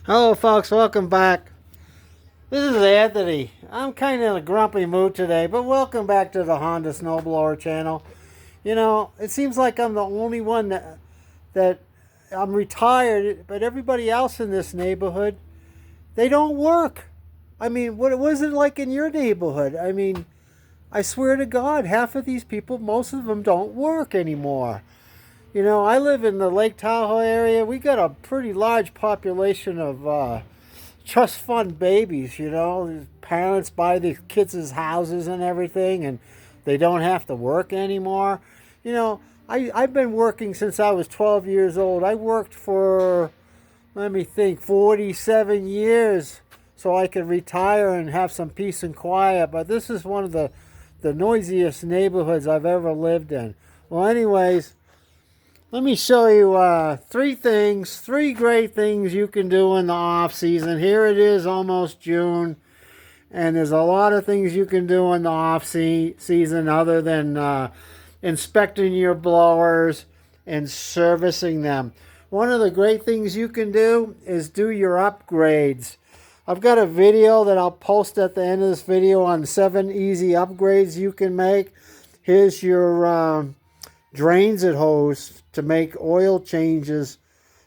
Hello, folks. Welcome back. This is Anthony. I'm kind of in a grumpy mood today, but welcome back to the Honda Snowblower channel. You know, it seems like I'm the only one that I'm retired, but everybody else in this neighborhood, they don't work. I mean, what was it like in your neighborhood? I mean, I swear to God, half of these people, most of them don't work anymore. You know, I live in the Lake Tahoe area. We got a pretty large population of trust fund babies. You know, these parents buy the kids' houses and everything, and they don't have to work anymore. You know, I've been working since I was 12 years old. I worked for, let me think, 47 years so I could retire and have some peace and quiet. But this is one of the noisiest neighborhoods I've ever lived in. Well, anyways, let me show you three great things you can do in the off season. Here it is, almost June, and there's a lot of things you can do in the off season other than inspecting your blowers and servicing them. One of the great things you can do is do your upgrades. I've got a video that I'll post at the end of this video on 7 easy upgrades you can make. Here's your drainzit hose to make oil changes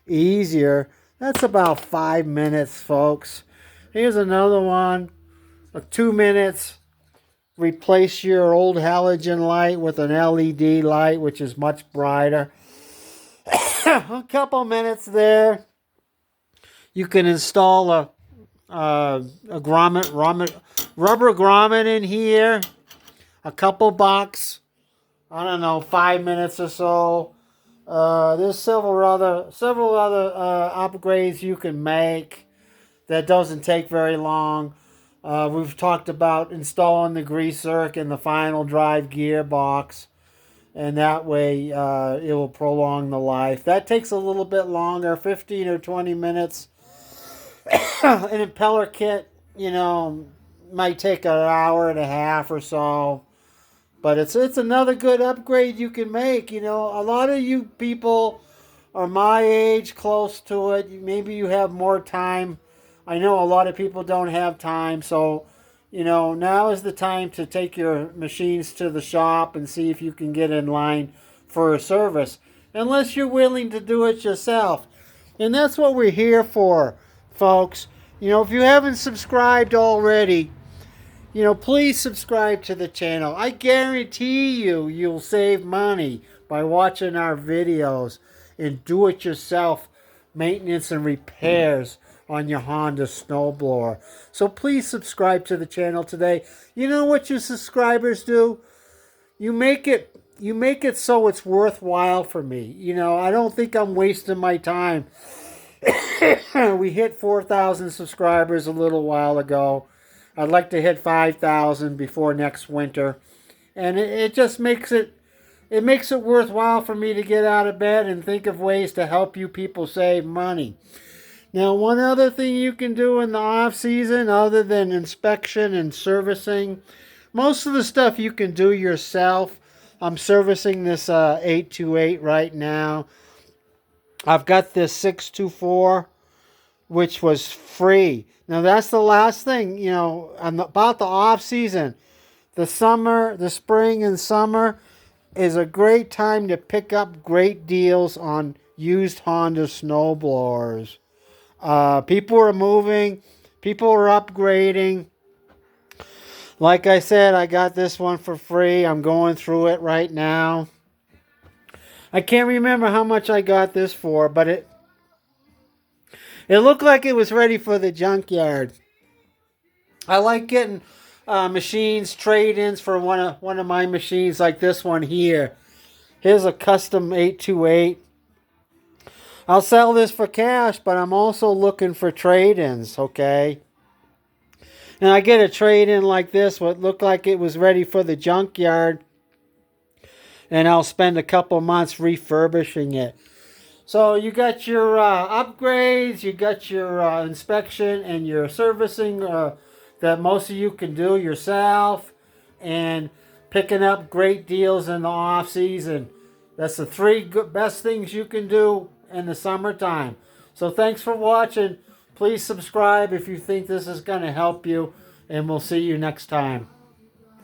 easier. That's about 5 minutes, folks. Here's another one, 2 minutes. Replace your old halogen light with an LED light, which is much brighter. A couple minutes there. You can install a grommet, rubber grommet in here. A couple bucks. I don't know, 5 minutes or so. There's several other upgrades you can make that doesn't take very long. We've talked about installing the zerk in the final drive gearbox, and that way it will prolong the life. That takes a little bit longer, 15 or 20 minutes. An impeller kit, you know, might take an hour and a half or so. But it's another good upgrade you can make. You know, a lot of you people are my age, close to it. Maybe you have more time. I know a lot of people don't have time. So, you know, now is the time to take your machines to the shop and see if you can get in line for a service. Unless you're willing to do it yourself. And that's what we're here for, folks. You know, if you haven't subscribed already, you know, please subscribe to the channel. I guarantee you'll save money by watching our videos and do-it-yourself maintenance and repairs on your Honda snowblower. So please subscribe to the channel today. You know what your subscribers do? You make it so it's worthwhile for me. You know, I don't think I'm wasting my time. We hit 4,000 subscribers a little while ago. I'd like to hit 5,000 before next winter. And it just makes it worthwhile for me to get out of bed and think of ways to help you people save money. Now, one other thing you can do in the off season other than inspection and servicing, most of the stuff you can do yourself. I'm servicing this 828 right now. I've got this 624, which was free. Now, that's the last thing, you know, about the off season. The spring and summer is a great time to pick up great deals on used Honda snowblowers. People are moving. People are upgrading. Like I said, I got this one for free. I'm going through it right now. I can't remember how much I got this for, but it looked like it was ready for the junkyard. I like getting machines, trade-ins for one of my machines like this one here. Here's a custom 828. I'll sell this for cash, but I'm also looking for trade-ins, okay? And I get a trade-in like this, what looked like it was ready for the junkyard, and I'll spend a couple months refurbishing it. So you got your upgrades, you got your inspection and your servicing that most of you can do yourself, and picking up great deals in the off season. That's the three best things you can do in the summertime. So thanks for watching. Please subscribe if you think this is going to help you, and we'll see you next time.